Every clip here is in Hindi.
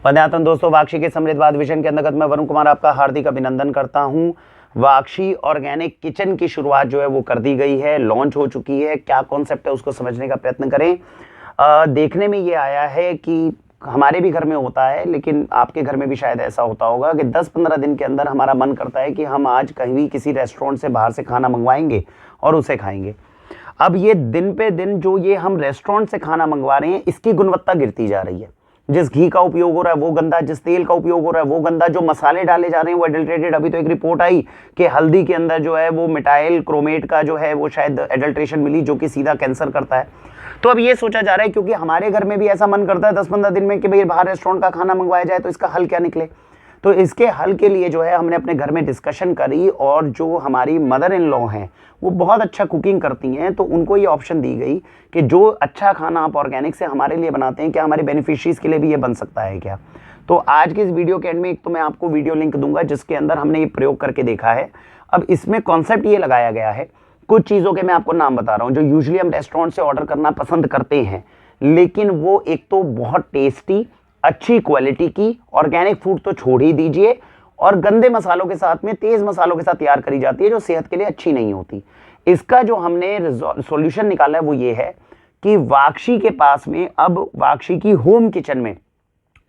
वंदनातन दोस्तों, वाक्षी के समृद्धवाद विजन के अंतर्गत मैं वरुण कुमार आपका हार्दिक अभिनंदन करता हूं। वाक्षी ऑर्गेनिक किचन की शुरुआत जो है वो कर दी गई है, लॉन्च हो चुकी है। क्या कॉन्सेप्ट है उसको समझने का प्रयत्न करें। देखने में ये आया है कि हमारे भी घर में होता है, लेकिन आपके घर में भी शायद ऐसा होता होगा कि 10-15 दिन के अंदर हमारा मन करता है कि हम आज कहीं भी किसी रेस्टोरेंट से बाहर से खाना मंगवाएंगे और उसे खाएंगे। अब ये दिन पे दिन जो ये हम रेस्टोरेंट से खाना मंगवा रहे हैं, इसकी गुणवत्ता गिरती जा रही है। जिस घी का उपयोग हो रहा है वो गंदा, जिस तेल का उपयोग हो रहा है वो गंदा, जो मसाले डाले जा रहे हैं वो एडल्ट्रेटेड। अभी तो एक रिपोर्ट आई कि हल्दी के अंदर जो है वो मिटाइल क्रोमेट का जो है वो शायद एडल्ट्रेशन मिली, जो कि सीधा कैंसर करता है। तो अब ये सोचा जा रहा है, क्योंकि हमारे घर में भी ऐसा मन करता है 10-15 दिन में कि भाई बाहर रेस्टोरेंट का खाना मंगवाया जाए, तो इसका हल क्या निकले। तो इसके हल के लिए जो है हमने अपने घर में डिस्कशन करी, और जो हमारी मदर इन लॉ हैं वो बहुत अच्छा कुकिंग करती हैं, तो उनको ये ऑप्शन दी गई कि जो अच्छा खाना आप ऑर्गेनिक से हमारे लिए बनाते हैं, क्या हमारे बेनिफिशरीज के लिए भी ये बन सकता है क्या। तो आज के इस वीडियो के एंड में एक तो मैं आपको वीडियो लिंक दूंगा जिसके अंदर हमने ये प्रयोग करके देखा है। अब इसमें कॉन्सेप्ट ये लगाया गया है, कुछ चीज़ों के मैं आपको नाम बता रहा हूँ जो यूजुअली हम रेस्टोरेंट से ऑर्डर करना पसंद करते हैं, लेकिन वो एक तो बहुत टेस्टी अच्छी क्वालिटी की ऑर्गेनिक फूड तो छोड़ ही दीजिए, और गंदे मसालों के साथ में तेज मसालों के साथ तैयार करी जाती है जो सेहत के लिए अच्छी नहीं होती। इसका जो हमने सॉल्यूशन निकाला है वो ये है कि वाक्षी के पास में अब वाक्षी की होम किचन में,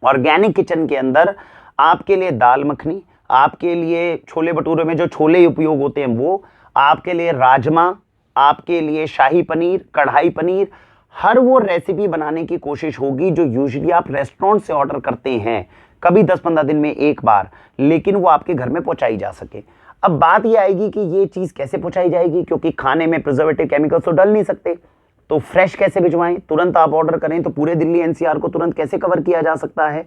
ऑर्गेनिक किचन के अंदर आपके लिए दाल मखनी, आपके लिए छोले भटूरे में जो छोले उपयोग होते हैं वो, आपके लिए राजमा, आपके लिए शाही पनीर, कढ़ाई पनीर, हर वो रेसिपी बनाने की कोशिश होगी जो यूजुअली आप रेस्टोरेंट से ऑर्डर करते हैं कभी 10-15 दिन में एक बार, लेकिन वो आपके घर में पहुंचाई जा सके। अब बात ये आएगी कि ये चीज़ कैसे पहुंचाई जाएगी, क्योंकि खाने में प्रिजर्वेटिव केमिकल्स तो डल नहीं सकते, तो फ्रेश कैसे भिजवाएं, तुरंत आप ऑर्डर करें तो पूरे दिल्ली एनसीआर को तुरंत कैसे कवर किया जा सकता है।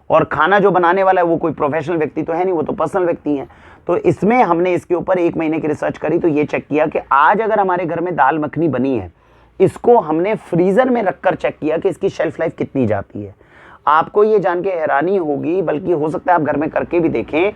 और खाना जो बनाने वाला है वो कोई प्रोफेशनल व्यक्ति तो है नहीं, वो तो पर्सनल व्यक्ति हैं। तो इसमें हमने इसके ऊपर 1 महीने की रिसर्च करी, तो ये चेक किया कि आज अगर हमारे घर में दाल मखनी बनी है, इसको हमने फ्रीजर में रखकर चेक किया कि इसकी शेल्फ लाइफ कितनी जाती है। आपको ये जान के हैरानी होगी, बल्कि हो सकता है आप घर में करके भी देखें,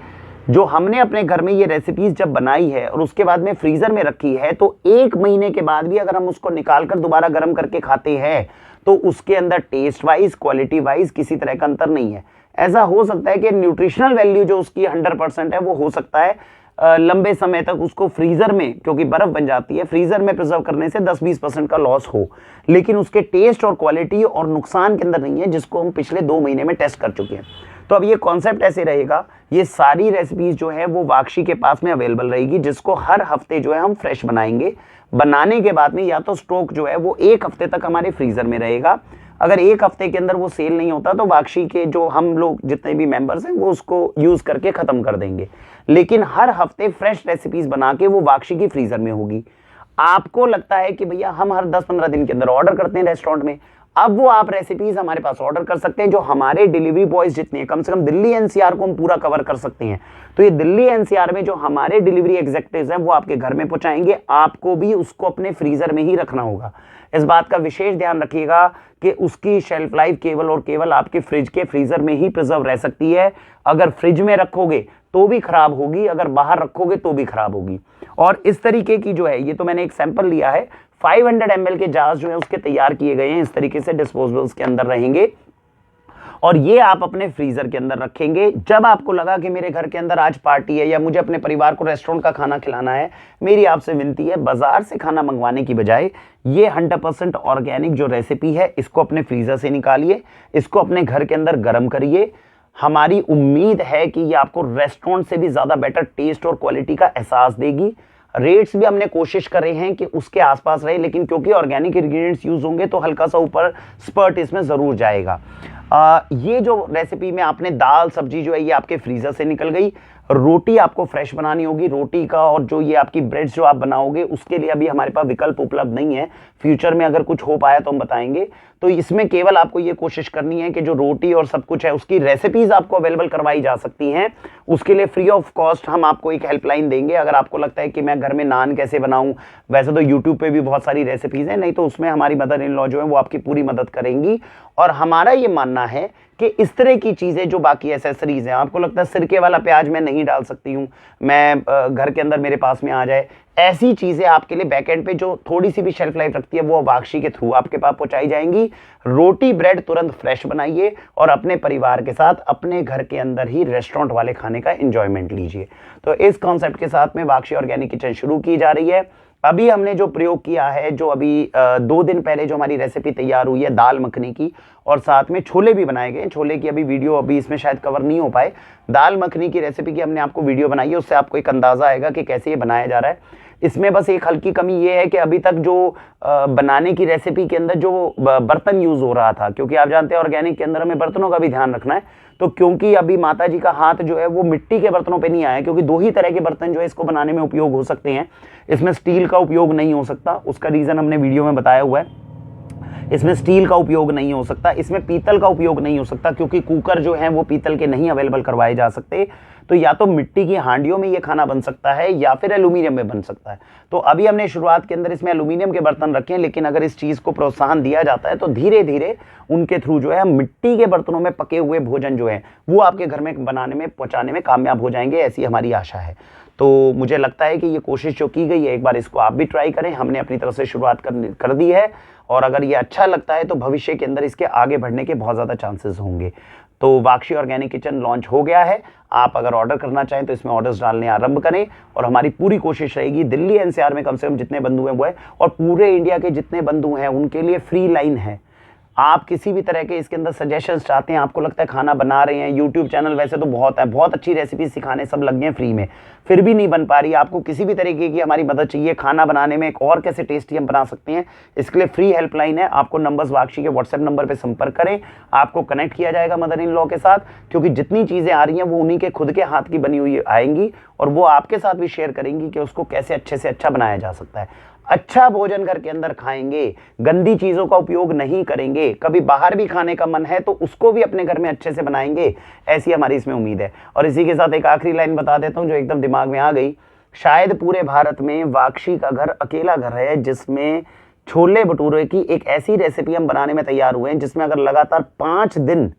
जो हमने अपने घर में ये रेसिपीज जब बनाई है और उसके बाद में फ्रीजर में रखी है, तो 1 महीने के बाद भी अगर हम उसको निकाल कर दोबारा गर्म करके खाते हैं तो उसके अंदर टेस्ट वाइज क्वालिटी वाइज किसी तरह का अंतर नहीं है। ऐसा हो सकता है कि न्यूट्रिशनल वैल्यू जो उसकी 100% है वो हो सकता है लंबे समय तक उसको फ्रीजर में, क्योंकि बर्फ बन जाती है, फ्रीजर में प्रिजर्व करने से 10-20% का लॉस हो, लेकिन उसके टेस्ट और क्वालिटी और नुकसान के अंदर नहीं है, जिसको हम पिछले 2 महीने में टेस्ट कर चुके हैं। तो अब ये कॉन्सेप्ट ऐसे रहेगा, ये सारी रेसिपीज जो है वो वाक्षी के पास में अवेलेबल रहेगी, जिसको हर हफ्ते जो है हम फ्रेश बनाएंगे। बनाने के बाद में या तो स्टॉक जो है वो 1 हफ्ते तक हमारे फ्रीजर में रहेगा। अगर 1 हफ्ते के अंदर वो सेल नहीं होता तो वाक्षी के जो हम लोग जितने भी मेंबर्स हैं वो उसको यूज करके खत्म कर देंगे, लेकिन हर हफ्ते फ्रेश रेसिपीज बना के वो वाक्षी की फ्रीजर में होगी। आपको लगता है कि भैया हम हर 10-15 दिन के अंदर ऑर्डर करते हैं रेस्टोरेंट में, अब वो आप रेसिपीज हमारे पास ऑर्डर कर सकते हैं, जो हमारे डिलीवरी बॉयज जितने हैं, कम से कम दिल्ली एनसीआर को हम पूरा कवर कर सकते हैं। तो ये दिल्ली एनसीआर में जो हमारे डिलीवरी एग्जीक्यूटिव्स हैं वो आपके घर में पहुंचाएंगे, आपको भी उसको अपने फ्रीजर में ही रखना होगा। इस बात का विशेष ध्यान रखिएगा कि उसकी शेल्फ लाइफ केवल और केवल आपके फ्रिज के फ्रीजर में ही प्रिजर्व रह सकती है। अगर फ्रिज में रखोगे तो भी खराब होगी, अगर बाहर रखोगे तो भी खराब होगी। और इस तरीके की जो है, ये तो मैंने एक सैंपल लिया है, 500 ml के जार्स जो है उसके तैयार किए गए हैं, इस तरीके से डिस्पोजेबल्स के अंदर रहेंगे, और ये आप अपने फ्रीजर के अंदर रखेंगे। जब आपको लगा कि मेरे घर के अंदर आज पार्टी है या मुझे अपने परिवार को रेस्टोरेंट का खाना खिलाना है, मेरी आपसे विनती है, बाजार से खाना मंगवाने की बजाय ये 100% ऑर्गेनिक जो रेसिपी है इसको अपने फ्रीजर से निकालिए, इसको अपने घर के अंदर गर्म करिए। हमारी उम्मीद है कि ये आपको रेस्टोरेंट से भी ज़्यादा बेटर टेस्ट और क्वालिटी का एहसास देगी। रेट्स भी हमने कोशिश करे हैं कि उसके आसपास रहे, लेकिन क्योंकि ऑर्गेनिक इंग्रेडिएंट्स यूज होंगे तो हल्का सा ऊपर स्पर्ट इसमें ज़रूर जाएगा। ये जो रेसिपी में आपने दाल सब्जी जो है ये आपके फ्रीजर से निकल गई। रोटी आपको फ्रेश बनानी होगी, रोटी का और जो ये आपकी ब्रेड्स जो आप बनाओगे उसके लिए अभी हमारे पास विकल्प उपलब्ध नहीं है। फ्यूचर में अगर कुछ हो पाया तो हम बताएंगे। तो इसमें केवल आपको ये कोशिश करनी है कि जो रोटी और सब कुछ है उसकी रेसिपीज आपको अवेलेबल करवाई जा सकती हैं। उसके लिए फ्री ऑफ कॉस्ट हम आपको एक हेल्पलाइन देंगे। अगर आपको लगता है कि मैं घर में नान कैसे बनाऊं, वैसे तो यूट्यूब पे भी बहुत सारी रेसिपीज हैं, नहीं तो उसमें हमारी मदर इन लॉ जो है वो आपकी पूरी मदद करेंगी। और हमारा ये मानना है कि इस तरह की चीज़ें जो बाकी एसेसरीज हैं, आपको लगता है सिरके वाला प्याज मैं नहीं डाल सकती हूँ, मैं घर के अंदर मेरे पास में आ जाए, ऐसी चीज़ें आपके लिए बैकएंड पे जो थोड़ी सी भी शेल्फ लाइफ रखती है वो वाक्षी के थ्रू आपके पास पहुंचाई जाएंगी। रोटी ब्रेड तुरंत फ्रेश बनाइए और अपने परिवार के साथ अपने घर के अंदर ही रेस्टोरेंट वाले खाने का एंजॉयमेंट लीजिए। तो इस कॉन्सेप्ट के साथ में वाक्षी ऑर्गेनिक किचन शुरू की जा रही है। अभी हमने जो प्रयोग किया है, जो अभी 2 दिन पहले जो हमारी रेसिपी तैयार हुई है दाल मखनी की, और साथ में छोले भी बनाए गए। छोले की अभी वीडियो अभी इसमें शायद कवर नहीं हो पाए। दाल मखनी की रेसिपी की हमने आपको वीडियो बनाई है, उससे आपको एक अंदाजा आएगा कि कैसे ये बनाया जा रहा है। इसमें बस एक हल्की कमी ये है कि अभी तक जो बनाने की रेसिपी के अंदर जो बर्तन यूज हो रहा था, क्योंकि आप जानते हैं ऑर्गेनिक के अंदर हमें बर्तनों का भी ध्यान रखना है, तो क्योंकि अभी माता जी का हाथ जो है वो मिट्टी के बर्तनों पे नहीं आया, क्योंकि 2 ही तरह के बर्तन जो है इसको बनाने में उपयोग हो सकते हैं, इसमें स्टील का उपयोग नहीं हो सकता। उसका रीजन हमने वीडियो में बताया हुआ है। इसमें स्टील का उपयोग नहीं हो सकता, इसमें पीतल का उपयोग नहीं हो सकता, क्योंकि कुकर जो है वो पीतल के नहीं अवेलेबल करवाए जा सकते। तो या तो मिट्टी की हांडियों में ये खाना बन सकता है या फिर एल्यूमिनियम में बन सकता है। तो अभी हमने शुरुआत के अंदर इसमें एल्यूमिनियम के बर्तन रखे हैं, लेकिन अगर इस चीज़ को प्रोत्साहन दिया जाता है तो धीरे धीरे उनके थ्रू जो है हम मिट्टी के बर्तनों में पके हुए भोजन जो है वो आपके घर में बनाने में पहुँचाने में कामयाब हो जाएंगे, ऐसी हमारी आशा है। तो मुझे लगता है कि ये कोशिश जो की गई है, एक बार इसको आप भी ट्राई करें। हमने अपनी तरफ से शुरुआत कर दी है, और अगर ये अच्छा लगता है तो भविष्य के अंदर इसके आगे बढ़ने के बहुत ज़्यादा चांसेस होंगे। तो वाक्षी ऑर्गेनिक किचन लॉन्च हो गया है। आप अगर ऑर्डर करना चाहें तो इसमें ऑर्डर्स डालने आरंभ करें, और हमारी पूरी कोशिश रहेगी दिल्ली एनसीआर में कम से कम जितने बंधु हैं वो है, और पूरे इंडिया के जितने बंधु हैं उनके लिए फ्री लाइन है। आप किसी भी तरह के इसके अंदर सजेशंस चाहते हैं, आपको लगता है खाना बना रहे हैं, यूट्यूब चैनल वैसे तो बहुत है, बहुत अच्छी रेसिपी सिखाने सब लग गए फ्री में, फिर भी नहीं बन पा रही, आपको किसी भी तरीके की हमारी मदद चाहिए खाना बनाने में, एक और कैसे टेस्टी हम बना सकते हैं, इसके लिए फ्री हेल्पलाइन है। आपको नंबर्स वाक्षी के व्हाट्सएप नंबर पर संपर्क करें, आपको कनेक्ट किया जाएगा मदर इन लॉ के साथ, क्योंकि जितनी चीज़ें आ रही हैं वो उन्हीं के खुद के हाथ की बनी हुई आएंगी, और वो आपके साथ भी शेयर करेंगी कि उसको कैसे अच्छे से अच्छा बनाया जा सकता है। अच्छा भोजन घर के अंदर खाएंगे, गंदी चीज़ों का उपयोग नहीं करेंगे, कभी बाहर भी खाने का मन है तो उसको भी अपने घर में अच्छे से बनाएंगे, ऐसी हमारी इसमें उम्मीद है। और इसी के साथ एक आखिरी लाइन बता देता हूं जो एकदम दिमाग में आ गई। शायद पूरे भारत में वाक्षी का घर अकेला घर है जिसमें छोले भटूरे की एक ऐसी रेसिपी हम बनाने में तैयार हुए हैं, जिसमें अगर लगातार 5 दिन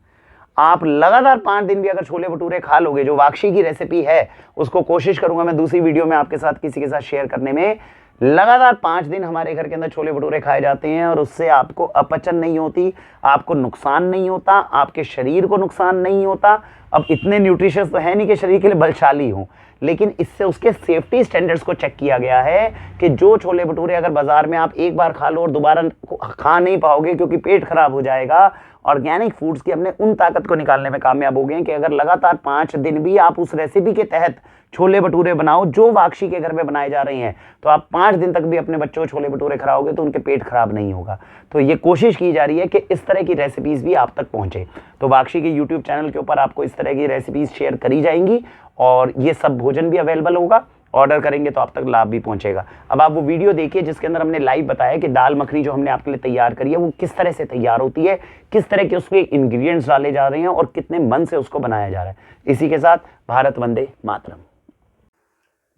आप लगातार 5 दिन भी अगर छोले भटूरे खा लोगे, जो वाक्षी की रेसिपी है, उसको कोशिश करूंगा मैं दूसरी वीडियो में आपके साथ किसी के साथ शेयर करने में। लगातार 5 दिन हमारे घर के अंदर छोले भटूरे खाए जाते हैं, और उससे आपको अपचन नहीं होती, आपको नुकसान नहीं होता, आपके शरीर को नुकसान नहीं होता। अब इतने न्यूट्रिशियस तो है नहीं कि शरीर के लिए बलशाली हो, लेकिन इससे उसके सेफ्टी स्टैंडर्ड्स को चेक किया गया है कि जो छोले भटूरे अगर बाजार में आप एक बार खा लो और दोबारा खा नहीं पाओगे क्योंकि पेट खराब हो जाएगा। ऑर्गेनिक फूड्स की हमने उन ताकत को निकालने में कामयाब हो गए कि अगर लगातार 5 दिन भी आप उस रेसिपी के तहत छोले भटूरे बनाओ जो वाक्षी के घर में बनाए जा रहे हैं, तो आप 5 दिन तक भी अपने बच्चों को छोले भटूरे खिलाओगे तो उनके पेट खराब नहीं होगा। तो ये कोशिश की जा रही है कि इस तरह की रेसिपीज भी आप तक पहुंचे। तो वाक्षी के यूट्यूब चैनल के ऊपर आपको इस तरह की रेसिपीज शेयर करी जाएंगी, और ये सब भोजन भी अवेलेबल होगा। ऑर्डर करेंगे तो आप तक लाभ भी पहुंचेगा। अब आप वो वीडियो देखिए जिसके अंदर हमने लाइव बताया कि दाल मखनी जो हमने आपके लिए तैयार करी है वो किस तरह से तैयार होती है, किस तरह के उसके इंग्रेडिएंट्स डाले जा रहे हैं और कितने मन से उसको बनाया जा रहा है। इसी के साथ भारत वंदे मातरम।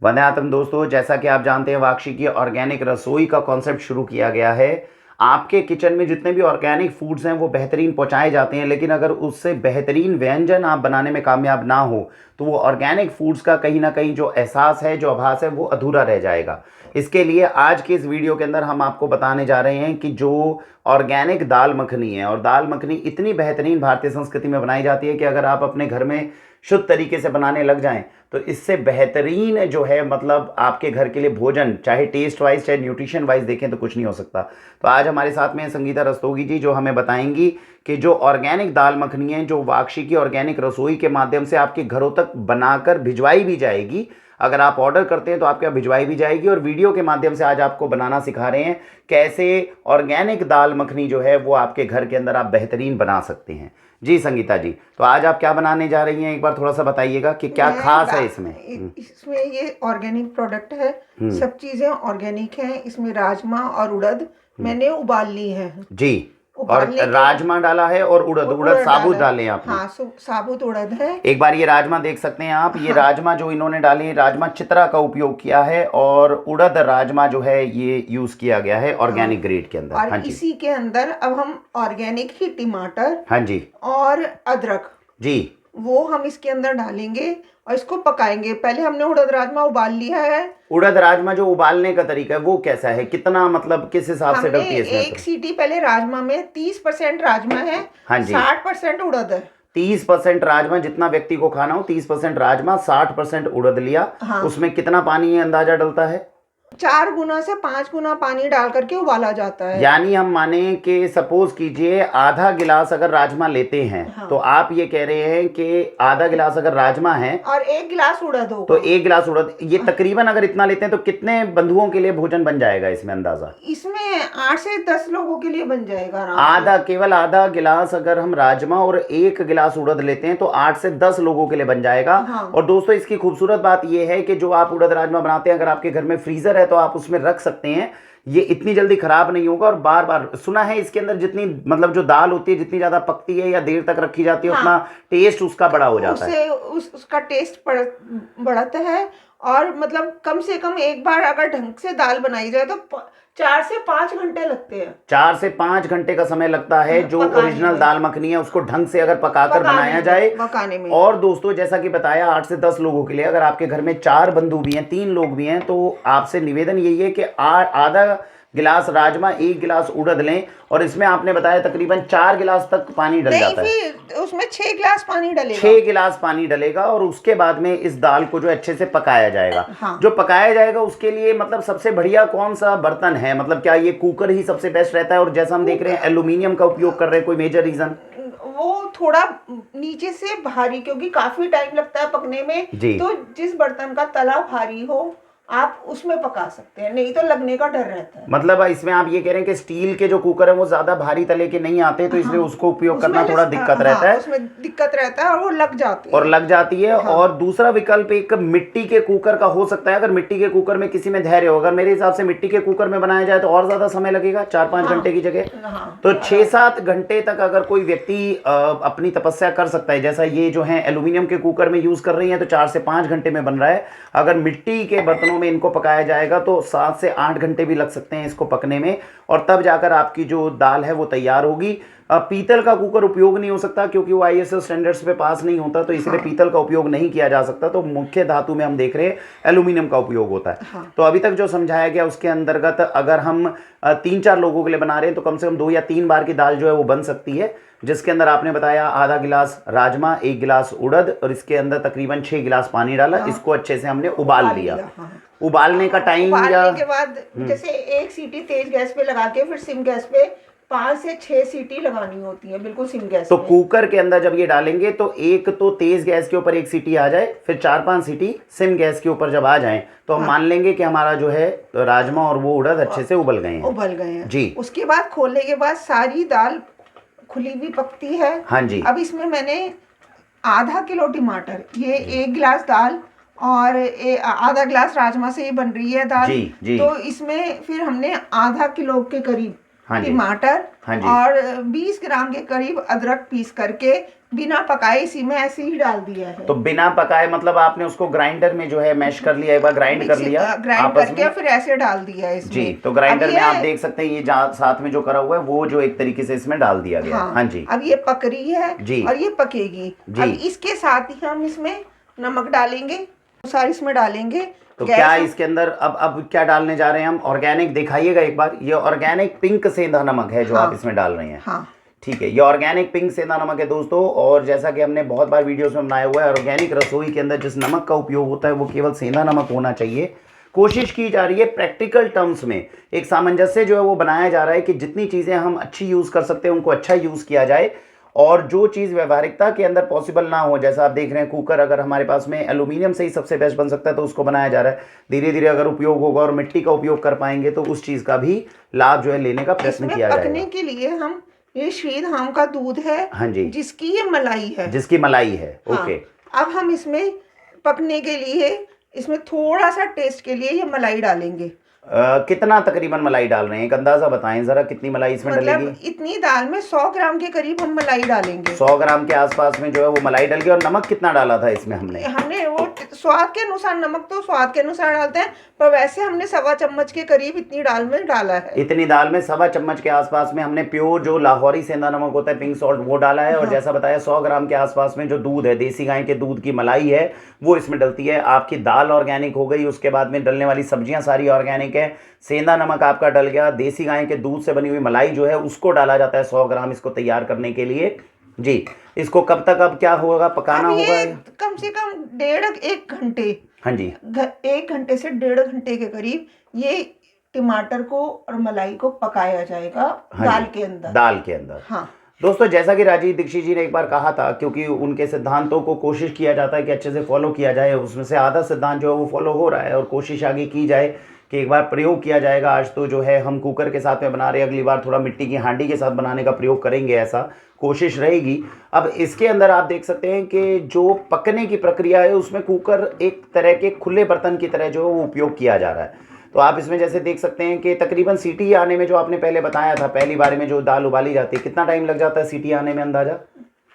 वंदे मातरम दोस्तों, जैसा कि आप जानते हैं वाक्षी की ऑर्गेनिक रसोई का कॉन्सेप्ट शुरू किया गया है। आपके किचन में जितने भी ऑर्गेनिक फूड्स हैं वो बेहतरीन पहुंचाए जाते हैं, लेकिन अगर उससे बेहतरीन व्यंजन आप बनाने में कामयाब ना हो तो वो ऑर्गेनिक फूड्स का कहीं ना कहीं जो एहसास है, जो आभास है, वो अधूरा रह जाएगा। इसके लिए आज के इस वीडियो के अंदर हम आपको बताने जा रहे हैं कि जो ऑर्गेनिक दाल मखनी है, और दाल मखनी इतनी बेहतरीन भारतीय संस्कृति में बनाई जाती है कि अगर आप अपने घर में शुद्ध तरीके से बनाने लग जाएं तो इससे बेहतरीन जो है मतलब आपके घर के लिए भोजन, चाहे टेस्ट वाइज चाहे न्यूट्रिशन वाइज देखें तो कुछ नहीं हो सकता। तो आज हमारे साथ में संगीता रस्तोगी जी, जो हमें बताएंगी कि जो ऑर्गेनिक दाल मखनी है जो वाक्षी की ऑर्गेनिक रसोई के माध्यम से आपके घरों तक बनाकर भिजवाई भी जाएगी। अगर आप ऑर्डर करते हैं तो आपके यहाँ भिजवाई भी जाएगी, और वीडियो के माध्यम से आज आपको बनाना सिखा रहे हैं कैसे ऑर्गेनिक दाल मखनी जो है वो आपके घर के अंदर आप बेहतरीन बना सकते हैं। जी संगीता जी, तो आज आप क्या बनाने जा रही हैं, एक बार थोड़ा सा बताइएगा कि क्या खास है इसमें। इसमें ये ऑर्गेनिक प्रोडक्ट है, सब चीजें ऑर्गेनिक हैं। इसमें राजमा और उड़द मैंने उबाल ली है जी, और उबालने के राजमा डाला है और उड़द उड़द साबुत डाला है। डाले हैं आपने। हाँ, साबुत उड़द है। एक बार ये राजमा देख सकते हैं आप, ये हाँ। राजमा जो इन्होंने डाली, राजमा चित्रा का उपयोग किया है और उड़द राजमा जो है ये यूज किया गया है ऑर्गेनिक ग्रेड के अंदर। और हाँ जी, इसी के अंदर अब हम ऑर्गेनिक ही टमाटर हाँ जी, और अदरक जी। वो हम इसके अंदर डालेंगे और इसको पकाएंगे। पहले हमने उड़द राजमा उबाल लिया है। उड़द राजमा जो उबालने का तरीका है वो कैसा है, कितना मतलब किस हिसाब से हमने डलती है इसमें? एक सीटी पहले राजमा में 30% राजमा है, हाँ जी। 60% उड़द है। 30% राजमा, जितना व्यक्ति को खाना हो 30% राजमा, 60% उड़द लिया। हाँ। उसमें कितना पानी अंदाजा डलता है? 4 गुना से 5 गुना पानी डाल करके उबाला जाता है। यानी हम माने कि सपोज कीजिए आधा गिलास अगर राजमा लेते हैं, हाँ। तो आप ये कह रहे हैं कि आधा गिलास अगर राजमा है और 1 गिलास उड़द होगा। तो 1 गिलास उड़द, ये तकरीबन अगर इतना लेते हैं तो कितने बंधुओं के लिए भोजन बन जाएगा इसमें अंदाजा? इसमें 8 से 10 लोगों के लिए बन जाएगा आराम से। आधा, केवल आधा गिलास अगर हम राजमा और 1 गिलास उड़द लेते हैं तो 8 से 10 लोगों के लिए बन जाएगा। हाँ। और दोस्तों इसकी खूबसूरत बात यह है कि जो आप उड़द राजमा बनाते हैं, अगर आपके घर में फ्रीजर है तो आप उसमें रख सकते हैं, ये इतनी जल्दी खराब नहीं होगा। और बार बार सुना है इसके अंदर जितनी मतलब जो दाल होती है जितनी ज्यादा पकती है या देर तक रखी जाती है, हाँ। उतना टेस्ट उसका बड़ा हो जाता है। उससे उसका टेस्ट बढ़ता है। और मतलब कम से कम एक बार अगर ढंग से दाल बनाई जाए तो 4 से 5 घंटे लगते हैं। 4 से 5 घंटे का समय लगता है जो पकाने ओरिजिनल में। दाल मखनी है उसको ढंग से अगर पकाकर बनाया जाए। पकाने में। और दोस्तों जैसा कि बताया 8 से 10 लोगों के लिए, अगर आपके घर में 4 बंधु भी हैं, 3 लोग भी हैं, तो आपसे निवेदन यही है कि आधा गिलास राजमा 1 गिलास उड़द लें। और इसमें आपने बताया तकरीबन 4 गिलास तक पानी डल जाता है। फिर उसमें 6 गिलास पानी डलेगा। 6 गिलास पानी डलेगा और उसके बाद में इस दाल को जो अच्छे से पकाया जाएगा। हाँ। जो पकाया जाएगा उसके लिए मतलब सबसे बढ़िया कौन सा बर्तन है, मतलब क्या ये कुकर ही सबसे बेस्ट रहता है? और जैसा हम देख रहे हैं एल्यूमिनियम का उपयोग कर रहे हैं, कोई मेजर रीजन? वो थोड़ा नीचे से भारी, क्योंकि काफी टाइम लगता है पकने में जी। तो जिस बर्तन का तला भारी हो आप उसमें पका सकते हैं, नहीं तो लगने का डर रहता है। मतलब इसमें आप ये कह रहे हैं कि स्टील के जो कुकर है वो ज्यादा भारी तले के नहीं आते, तो इसलिए उसको उपयोग करना थोड़ा दिक्कत रहता है। उसमें दिक्कत रहता है और वो लग जाती है। और लग जाती है। और दूसरा विकल्प एक मिट्टी के कुकर का हो सकता है। अगर मिट्टी के कुकर में किसी में धैर्य हो, अगर मेरे हिसाब से मिट्टी के कुकर में बनाया जाए तो और ज्यादा समय लगेगा, 4-5 घंटे की जगह। तो 6-7 घंटे तक अगर कोई व्यक्ति अपनी तपस्या कर सकता है, जैसा ये जो है एल्यूमिनियम के कुकर में यूज कर रही है, तो 4 से 5 घंटे में बन रहा है। अगर मिट्टी के बर्तनों में इनको पकाया जाएगा तो 7 से 8 घंटे भी लग सकते हैं इसको पकने में, और तब जाकर आपकी जो दाल है वो तैयार होगी। पीतल का कुकर उपयोग नहीं हो सकता क्योंकि वो ISO स्टैंडर्ड्स पे पास नहीं होता, तो इसलिए पीतल का उपयोग नहीं किया जा सकता। तो मुख्य धातु में हम देख रहे हैं एल्यूमिनियम का उपयोग होता है। तो अभी तक जो समझाया गया उसके अंतर्गत अगर हम 3-4 लोगों के लिए बना रहे हैं तो कम से कम 2 या 3 बार की दाल जो है वो बन सकती है, जिसके अंदर आपने बताया आधा गिलास राजमा, 1 गिलास उड़द और इसके अंदर तकरीबन 6 गिलास पानी डाला। इसको अच्छे से हमने उबाल लिया। उबालने का टाइम उबालने के बाद जैसे 1 सीटी तेज गैस पे लगा के फिर सिम गैस पे 5 से 6 सीटी लगानी होती है, बिल्कुल सिम गैस तो पे। कुकर के अंदर जब ये डालेंगे तो एक तो तेज गैस के ऊपर 1 सीटी आ जाए, फिर 4-5 सीटी सिम गैस के ऊपर जब आ जाए तो हम मान लेंगे कि हमारा जो है राजमा और वो उड़द अच्छे से उबल गए हैं। उबल गए हैं जी। उसके बाद खोलने के बाद सारी दाल खुली हुई पकती है। हाँ जी। अब इसमें मैंने आधा किलो टमाटर, ये 1 गिलास दाल और आधा गिलास राजमा से ये बन रही है दाल। जी, जी। तो इसमें फिर हमने आधा किलो के करीब हाँ जी। टमाटर हाँ जी। और 20 ग्राम के करीब अदरक पीस करके बिना पकाए इसी में ऐसे ही डाल दिया है। तो बिना पकाए मतलब आपने उसको ग्राइंडर में जो है मैश कर लिया, एक बार ग्राइंड कर लिया ग्राइंड आपस करके में। फिर ऐसे डाल दिया है इसमें। जी। तो ग्राइंडर में आप देख सकते हैं ये साथ में जो करा हुआ है वो जो एक तरीके से इसमें डाल दिया गया। हाँ जी। अब ये पक रही है जी। और ये पकेगी। जी। अब इसके साथ ही हम इसमें नमक डालेंगे, सारी इसमें डालेंगे। तो क्या इसके अंदर अब क्या डालने जा रहे हैं हम? ऑर्गेनिक दिखाइएगा एक बार। ये ऑर्गेनिक पिंक सेंधा नमक है जो आप इसमें डाल रहे हैं। हाँ। ठीक है, ये ऑर्गेनिक पिंक सेंधा नमक है दोस्तों। और जैसा कि हमने बहुत बार वीडियोस में बनाया हुआ है, ऑर्गेनिक रसोई के अंदर जिस नमक का उपयोग होता है वो केवल सेंधा नमक होना चाहिए। कोशिश की जा रही है प्रैक्टिकल टर्म्स में एक सामंजस्य जो है वो बनाया जा रहा है कि जितनी चीज़ें हम अच्छी यूज़ कर सकते हैं उनको अच्छा यूज़ किया जाए, और जो चीज़ व्यवहारिकता के अंदर पॉसिबल ना हो, जैसा आप देख रहे हैं कुकर अगर हमारे पास में एल्यूमिनियम से ही सबसे बेस्ट बन सकता है तो उसको बनाया जा रहा है। धीरे धीरे अगर उपयोग होगा और मिट्टी का उपयोग कर पाएंगे तो उस चीज़ का भी लाभ जो है लेने का प्रयत्न किया जाएगा। पकने के लिए हम ये श्रीधाम का दूध है। हाँ जी। जिसकी ये मलाई है। जिसकी मलाई है। हाँ। ओके। अब हम इसमें पकने के लिए इसमें थोड़ा सा टेस्ट के लिए ये मलाई डालेंगे। कितना तकरीबन मलाई डाल रहे हैं, एक अंदाजा बताएं जरा, कितनी मलाई इसमें डलेगी? मतलब इतनी दाल में 100 ग्राम के करीब हम मलाई डालेंगे। 100 ग्राम के आसपास में जो है वो मलाई डल गई। और नमक कितना डाला था इसमें हमने? हमने वो स्वाद के अनुसार, नमक तो स्वाद के अनुसार डालते हैं, पर वैसे हमने 1.25 चम्मच के करीब इतनी दाल में डाला है। इतनी दाल में 1.25 चम्मच के आसपास में हमने प्योर जो लाहौरी सेंधा नमक होता है, पिंक सॉल्ट, वो डाला है। और जैसा बताया 100 ग्राम के आसपास में जो दूध है, देसी गाय के दूध की मलाई है, वो इसमें डलती है। आपकी दाल ऑर्गेनिक हो गई, उसके बाद में डलने वाली सब्जियां सारी ऑर्गेनिक है, सेंधा नमक आपका डल गया, देसी गाय के दूध से बनी हुई मलाई जो है उसको डाला जाता है 100 ग्राम इसको तैयार करने के लिए जी। इसको कब तक, अब क्या होगा, पकाना होगा? कम से कम 1.5 घंटे। हाँ जी, 1 घंटे से 1.5 घंटे के करीब ये टमाटर को और मलाई को पकाया जाएगा। हाँ दाल जी, के अंदर, दाल के अंदर। हाँ दोस्तों, जैसा कि राजीव दीक्षित जी ने एक बार कहा था, क्योंकि उनके सिद्धांतों को कोशिश किया जाता है कि अच्छे से फॉलो किया जाए, उसमें से आधा सिद्धांत जो है वो फॉलो हो रहा है और कोशिश आगे की जाए कि एक बार प्रयोग किया जाएगा। आज तो जो है हम कुकर के साथ में बना रहे हैं, अगली बार थोड़ा मिट्टी की हांडी के साथ बनाने का प्रयोग करेंगे, ऐसा कोशिश रहेगी। अब इसके अंदर आप देख सकते हैं कि जो पकने की प्रक्रिया है उसमें कुकर एक तरह के खुले बर्तन की तरह जो है वो उपयोग किया जा रहा है। तो आप इसमें जैसे देख सकते हैं कि तकरीबन सीटी आने में, जो आपने पहले बताया था पहली बार में जो दाल उबाली जाती है, कितना टाइम लग जाता है सीटी आने में अंदाजा?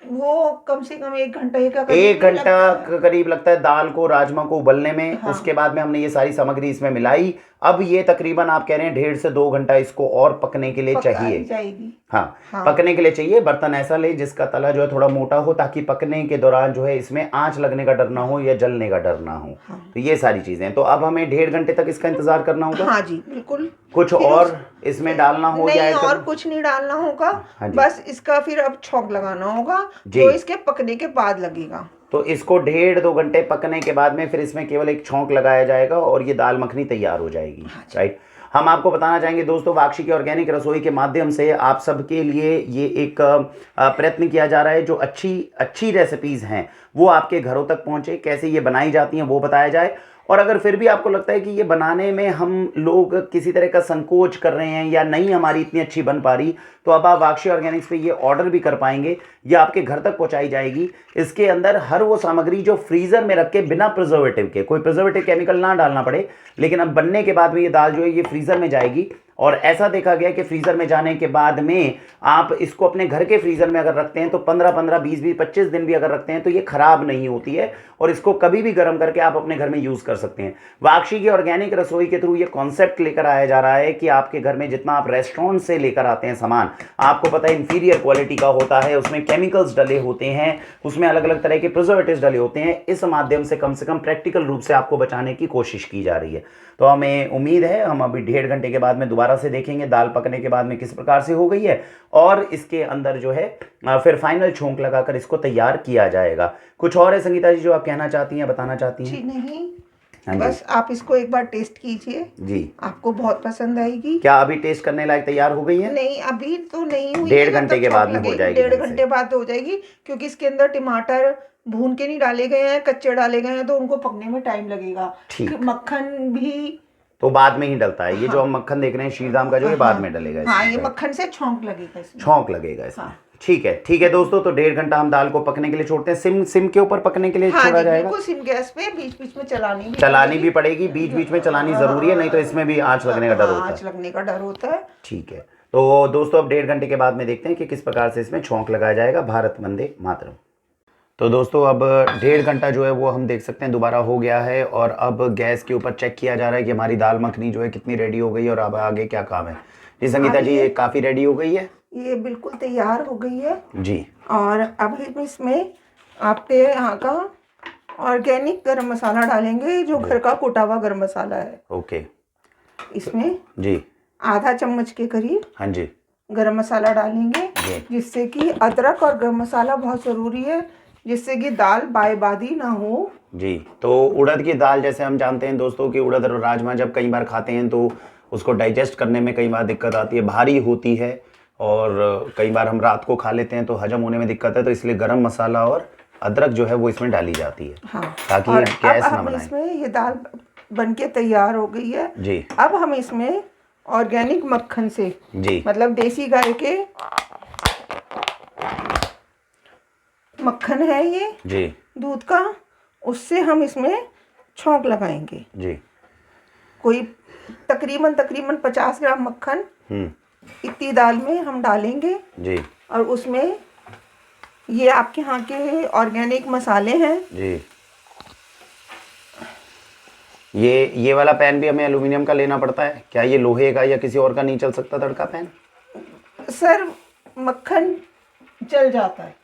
वो कम से कम 1 घंटे का 1 घंटा करीब लगता है दाल को, राजमा को उबलने में। हाँ। उसके बाद में हमने ये सारी सामग्री इसमें मिलाई। अब ये तकरीबन आप कह रहे हैं 1.5 से 2 घंटा इसको और पकने के लिए चाहिए। जाएगी। हाँ, पकने के लिए चाहिए। बर्तन ऐसा ले जिसका तला जो है थोड़ा मोटा हो, ताकि पकने के दौरान जो है इसमें आंच लगने का डर ना हो या जलने का डर ना हो। हाँ। तो ये सारी चीजें, तो अब हमें 1.5 घंटे तक इसका इंतजार करना होगा। हाँ जी, बिल्कुल। कुछ और इसमें डालना हो नहीं, या और कुछ नहीं डालना होगा। हाँ जी। बस इसका फिर अब छौंक लगाना होगा, जो इसके पकने के बाद लगेगा। तो इसको 1.5-2 घंटे पकने के बाद में फिर इसमें केवल एक छौंक लगाया जाएगा और ये दाल मखनी तैयार हो जाएगी। राइट। हम आपको बताना चाहेंगे दोस्तों, वाक्षी की ऑर्गेनिक रसोई के माध्यम से आप सबके लिए ये एक प्रयत्न किया जा रहा है, जो अच्छी रेसिपीज़ हैं वो आपके घरों तक पहुंचे, कैसे ये बनाई जाती हैं वो बताया जाए। और अगर फिर भी आपको लगता है कि ये बनाने में हम लोग किसी तरह का संकोच कर रहे हैं या नहीं हमारी इतनी अच्छी बन पा रही, तो अब आप वाक्षी ऑर्गेनिक्स पे ये ऑर्डर भी कर पाएंगे, ये आपके घर तक पहुंचाई जाएगी। इसके अंदर हर वो सामग्री जो फ्रीजर में रख के बिना प्रिजर्वेटिव के, कोई प्रिजर्वेटिव केमिकल ना डालना पड़े, लेकिन अब बनने के बाद में ये दाल जो है ये फ्रीजर में जाएगी। और ऐसा देखा गया कि फ्रीजर में जाने के बाद में आप इसको अपने घर के फ्रीजर में अगर रखते हैं तो 15-15, 20-20, 25 दिन भी अगर रखते हैं तो ये खराब नहीं होती है और इसको कभी भी गर्म करके आप अपने घर में यूज कर सकते हैं। वाक्षी की ऑर्गेनिक रसोई के थ्रू ये कॉन्सेप्ट लेकर आया जा रहा है कि आपके घर में जितना आप रेस्टोरेंट से लेकर आते हैं सामान, आपको पता है इंफीरियर क्वालिटी का होता है, उसमें केमिकल्स डले होते हैं, उसमें अलग अलग तरह के प्रिजर्वेटिव्स डले होते हैं। इस माध्यम से कम प्रैक्टिकल रूप से आपको बचाने की कोशिश की जा रही है। तो हमें उम्मीद है हम अभी 1.5 घंटे के बाद में दोबारा से देखेंगे दाल पकने के बाद में किस प्रकार से हो गई है, और इसके अंदर जो है फिर फाइनल छौंक लगाकर इसको तैयार किया जाएगा। कुछ और है संगीता जी जो आप कहना चाहती हैं, बताना चाहती हैं? जी नहीं, हाँ बस आप इसको एक बार टेस्ट कीजिए जी, आपको बहुत पसंद आएगी। क्या अभी टेस्ट करने लायक तैयार हो गई है? नहीं, अभी तो नहीं हुई। 1.5 घंटे के बाद में हो जाएगी। 1.5 घंटे बाद हो जाएगी, क्योंकि इसके अंदर टमाटर भून के नहीं डाले गए हैं, कच्चे डाले गए हैं, तो उनको पकने में टाइम लगेगा। ठीक। मक्खन भी तो बाद में ही डलता है। ये जो हम मक्खन देख रहे हैं शीरदाम का, जो है बाद में डलेगा। हाँ, ये मक्खन से छौंक लगेगा इसमें। छौंक लगेगा इसमें। ठीक है दोस्तों, तो 1.5 घंटा हम दाल को पकने के लिए छोड़ते हैं। सिम के ऊपर पकने के लिए छोड़ा जाएगा। बिल्कुल सिम गैस पे, बीच बीच में चलानी भी पड़ेगी, बीच बीच में चलानी जरूरी है, नहीं तो इसमें भी आंच लगने का डर होता है। आंच लगने का डर होता है। ठीक है, तो दोस्तों अब 1.5 घंटे के बाद में देखते हैं कि किस प्रकार से इसमें छौंक लगाया जाएगा। भारत वंदे मातरम। तो दोस्तों अब 1.5 घंटा जो है वो हम देख सकते हैं दोबारा हो गया है, और अब गैस के ऊपर चेक किया जा रहा है कि हमारी दाल मखनी जो है कितनी रेडी हो गई है और अब आगे क्या काम है। जी संगीता जी, ये काफ़ी रेडी हो गई है, ये बिल्कुल तैयार हो गई है जी। और अब इसमें आपके यहाँ का ऑर्गेनिक गरम मसाला डालेंगे, जो घर का कुटा हुआ गरम मसाला है। ओके, इसमें जी आधा चम्मच के करीब हाँ जी गरम मसाला डालेंगे, जिससे कि अदरक और गरम मसाला बहुत ज़रूरी है, जिससे कि दाल बायबादी ना हो जी। तो उड़द की दाल जैसे हम जानते हैं दोस्तों कि उड़द और राजमा जब कई बार खाते हैं तो उसको डाइजेस्ट करने में कई बार दिक्कत आती है, भारी होती है, और कई बार हम रात को खा लेते हैं तो हजम होने में दिक्कत है, तो इसलिए गरम मसाला और अदरक जो है वो इसमें डाली जाती है। हाँ, ताकि ये गैस ना बनाए। इसमें ये दाल बनके तैयार हो गई है जी। अब हम इसमें ऑर्गेनिक मक्खन से जी, मतलब देसी गाय के मक्खन है ये जी दूध का, उससे हम इसमें छौंक लगाएंगे। जी। कोई तकरीबन 50 ग्राम मक्खन इतनी दाल में हम डालेंगे जी। और उसमें ये आपके यहाँ के ऑर्गेनिक मसाले हैं जी। ये वाला पैन भी हमें एल्युमिनियम का लेना पड़ता है क्या? ये लोहे का या किसी और का नहीं चल सकता तड़का पैन? सर मक्खन जल जाता है,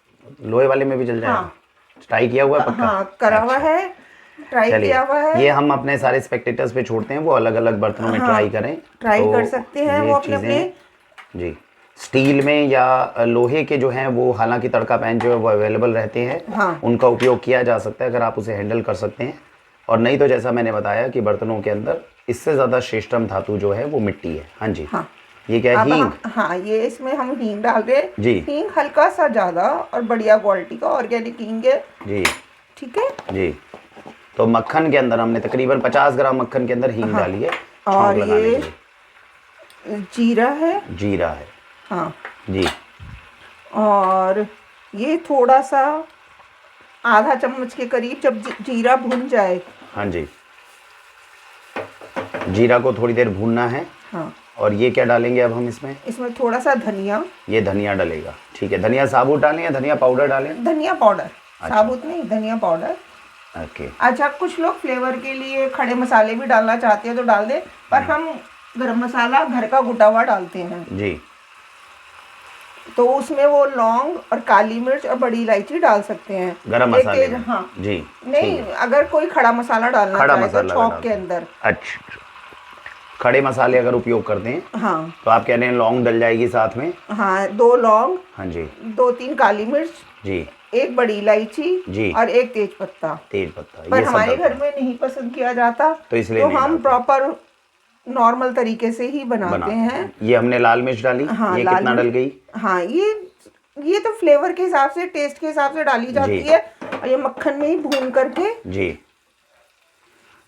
लोहे वाले में भी जल जाएगा? हाँ। ट्राई किया हुआ है पक्का? हाँ करा हुआ है, ट्राई किया हुआ है। ये हम अपने सारे स्पेक्टेटर्स पे छोड़ते हैं, वो अलग अलग बर्तनों में ट्राई करें, ट्राई कर सकते हैं वो अपने अपने। जी। स्टील में या लोहे के जो हैं वो हालांकि तड़का पैन जो है वो अवेलेबल रहते हैं, हाँ। उनका उपयोग किया जा सकता है अगर आप उसे हैंडल कर सकते हैं। और नहीं तो जैसा मैंने बताया कि बर्तनों के अंदर इससे ज़्यादा श्रेष्ठतम धातु जो है वो मिट्टी है। हाँ जी। हाँ। ये क्या है? हींग। हाँ ये इसमें हम हींग डाल रहे हैं जी। हींग हल्का सा ज़्यादा और बढ़िया क्वालिटी का ऑर्गेनिक हींग है जी। ठीक है जी। तो मक्खन के अंदर हमने तकरीबन 50 ग्राम मक्खन के अंदर हींग डाली है। और ये जीरा है। जीरा है। हाँ जी। और ये थोड़ा सा आधा चम्मच के करीब जब जीरा भुन जाए। हाँ जी। जीरा को थोड़ी देर भूनना है। हाँ। और ये क्या डालेंगे अब हम इसमें? इसमें थोड़ा सा धनिया। ये धनिया डलेगा, ठीक है। धनिया साबुत डालें या धनिया पाउडर डालें? धनिया पाउडर। साबुत नहीं, धनिया पाउडर। ओके। अच्छा कुछ लोग फ्लेवर के लिए खड़े मसाले भी डालना चाहते हैं तो डाल दें, पर हम गरम मसाला घर का कुटा हुआ डालते हैं जी। तो उसमें वो लौंग और काली मिर्च और बड़ी इलायची डाल सकते हैं गरम मसाले में। हाँ जी। नहीं, अगर कोई खड़ा मसाला डालना चाहे तो चौक के अंदर। अच्छा, खड़े मसाले अगर उपयोग करते हैं हाँ तो आप कह रहे हैं लौंग डल जाएगी साथ में? हाँ 2 लौंग। हाँ जी। 2-3 काली मिर्च जी। 1 बड़ी इलायची जी। और 1 तेज पत्ता। पर हमारे घर में नहीं पसंद किया जाता तो इसलिए हम प्रॉपर नॉर्मल तरीके से ही बनाते हैं। ये हमने लाल मिर्च डाली। हाँ, ये कितना डल गई? हाँ ये तो फ्लेवर के हिसाब से, टेस्ट के हिसाब से डाली जाती है और ये मक्खन में ही भून करके। जी।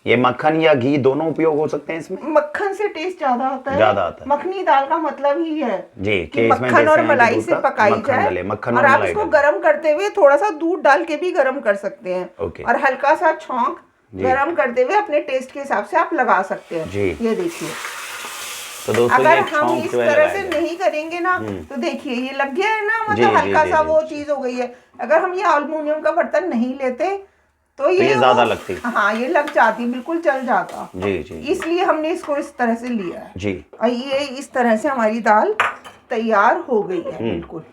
ये मक्खन या घी दोनों उपयोग हो सकते हैं इसमें? मक्खन से टेस्ट ज्यादा आता है। ज्यादा आता है। मखनी दाल का मतलब ही है जी कि मक्खन और मलाई से पकाई जाए। और आप इसको गर्म करते हुए थोड़ा सा दूध डाल के भी गर्म कर सकते हैं। और हल्का सा छौंक गर्म करते हुए अपने टेस्ट के हिसाब से आप लगा सकते हैं। ये देखिए, तो दोस्तों अगर हम इस तरह से नहीं करेंगे ना तो देखिए ये लग गया है ना, मतलब हल्का सा वो चीज हो गई है। अगर हम ये एल्युमिनियम का बर्तन नहीं लेते तो ये ज्यादा लगती। हाँ ये लग जाती, बिल्कुल जल जाता। जी जी। इसलिए हमने इसको इस तरह से लिया है जी। और ये इस तरह से हमारी दाल तैयार हो गई है बिल्कुल।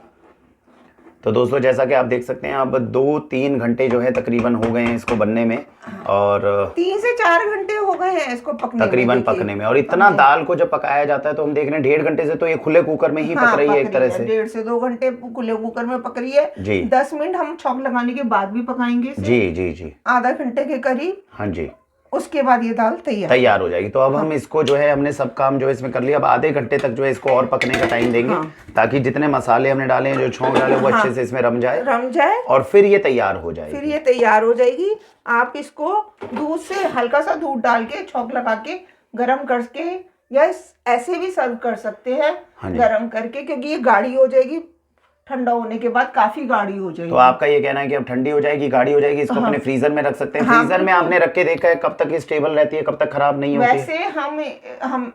तो दोस्तों जैसा कि आप देख सकते हैं अब 2-3 घंटे जो है तकरीबन हो गए हैं इसको बनने में, और 3 से 4 घंटे हो गए हैं इसको पकने तकरीबन पकने में। और इतना दाल को जब पकाया जाता है तो हम देख रहे हैं 1.5 घंटे से तो ये खुले कुकर में ही पक रही है एक तरह से। 1.5 से 2 घंटे खुले कुकर में पक रही है जी। 10 मिनट हम छौंक लगाने के बाद भी पकाएंगे जी जी जी, आधा घंटे के करीब। हाँ जी। उसके बाद ये दाल तैयार हो जाएगी। तो अब हम इसको जो है हमने सब काम जो है इसमें कर लिया। अब आधे घंटे तक जो है इसको और पकने का टाइम देंगे ताकि जितने मसाले हमने डाले हैं, जो छौंक डाले वो अच्छे से इसमें रम जाए और फिर ये तैयार हो जाएगी। आप इसको दूध से हल्का सा दूध डाल के छौंक लगा के गरम करके या ऐसे भी सर्व कर सकते हैं गरम करके, क्योंकि ये गाढ़ी हो जाएगी। ठंडा होने के बाद काफी गाढ़ी हो जाएगी। तो आपका ये कहना है कि अब ठंडी हो जाएगी, गाढ़ी हो जाएगी, इसको अपने फ्रीजर में रख सकते हैं। फ्रीजर में आपने रख के देखा है कब तक ये स्टेबल रहती है, कब तक खराब नहीं होती? वैसे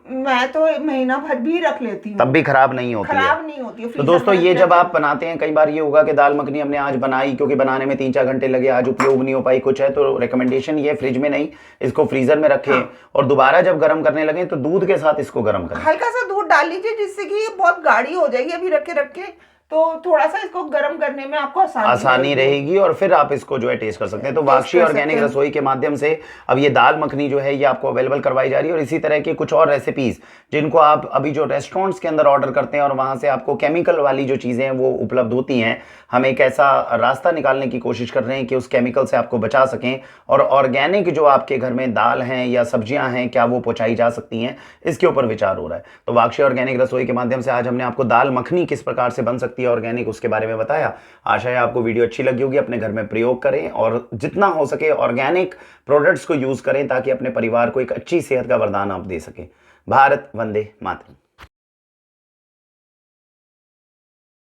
मैं तो महीना भर भी रख लेती हूँ, तब भी खराब नहीं होती है। तो दोस्तों ये जब आप बनाते हैं, कई बार ये होगा कि दाल मखनी हमने आज बनाई, क्योंकि बनाने में 3-4 घंटे लगे, आज उपयोग नहीं हो पाई, कुछ है तो रिकमेंडेशन ये फ्रिज में नहीं, इसको फ्रीजर में रखें और दोबारा जब गर्म करने लगे तो दूध के साथ इसको गर्म करें। हल्का सा दूध डाल लीजिए जिससे कि बहुत गाढ़ी हो जाएगी। अभी रखे तो थोड़ा सा इसको गर्म करने में आपको आसानी रहेगी और फिर आप इसको जो है टेस्ट कर सकते हैं। तो वाक्षी ऑर्गेनिक रसोई के माध्यम से अब ये दाल मखनी जो है ये आपको अवेलेबल करवाई जा रही है। और इसी तरह की कुछ और रेसिपीज जिनको आप अभी जो रेस्टोरेंट्स के अंदर ऑर्डर करते हैं और वहां से आपको केमिकल वाली जो चीजें हैं वो उपलब्ध होती हैं, हम एक ऐसा रास्ता निकालने की कोशिश कर रहे हैं कि उस केमिकल से आपको बचा सकें और ऑर्गेनिक जो आपके घर में दाल हैं या सब्जियां हैं क्या वो पहुंचाई जा सकती हैं, इसके ऊपर विचार हो रहा है। तो वाक्षी ऑर्गेनिक रसोई के माध्यम से आज हमने आपको दाल मखनी किस प्रकार से बन सकती है ऑर्गेनिक, उसके बारे में बताया। आशा है आपको वीडियो अच्छी लगी होगी। अपने घर में प्रयोग करें और जितना हो सके ऑर्गेनिक प्रोडक्ट्स को यूज करें ताकि अपने परिवार को एक अच्छी सेहत का वरदान आप दे सकें। भारत वंदे मातरम।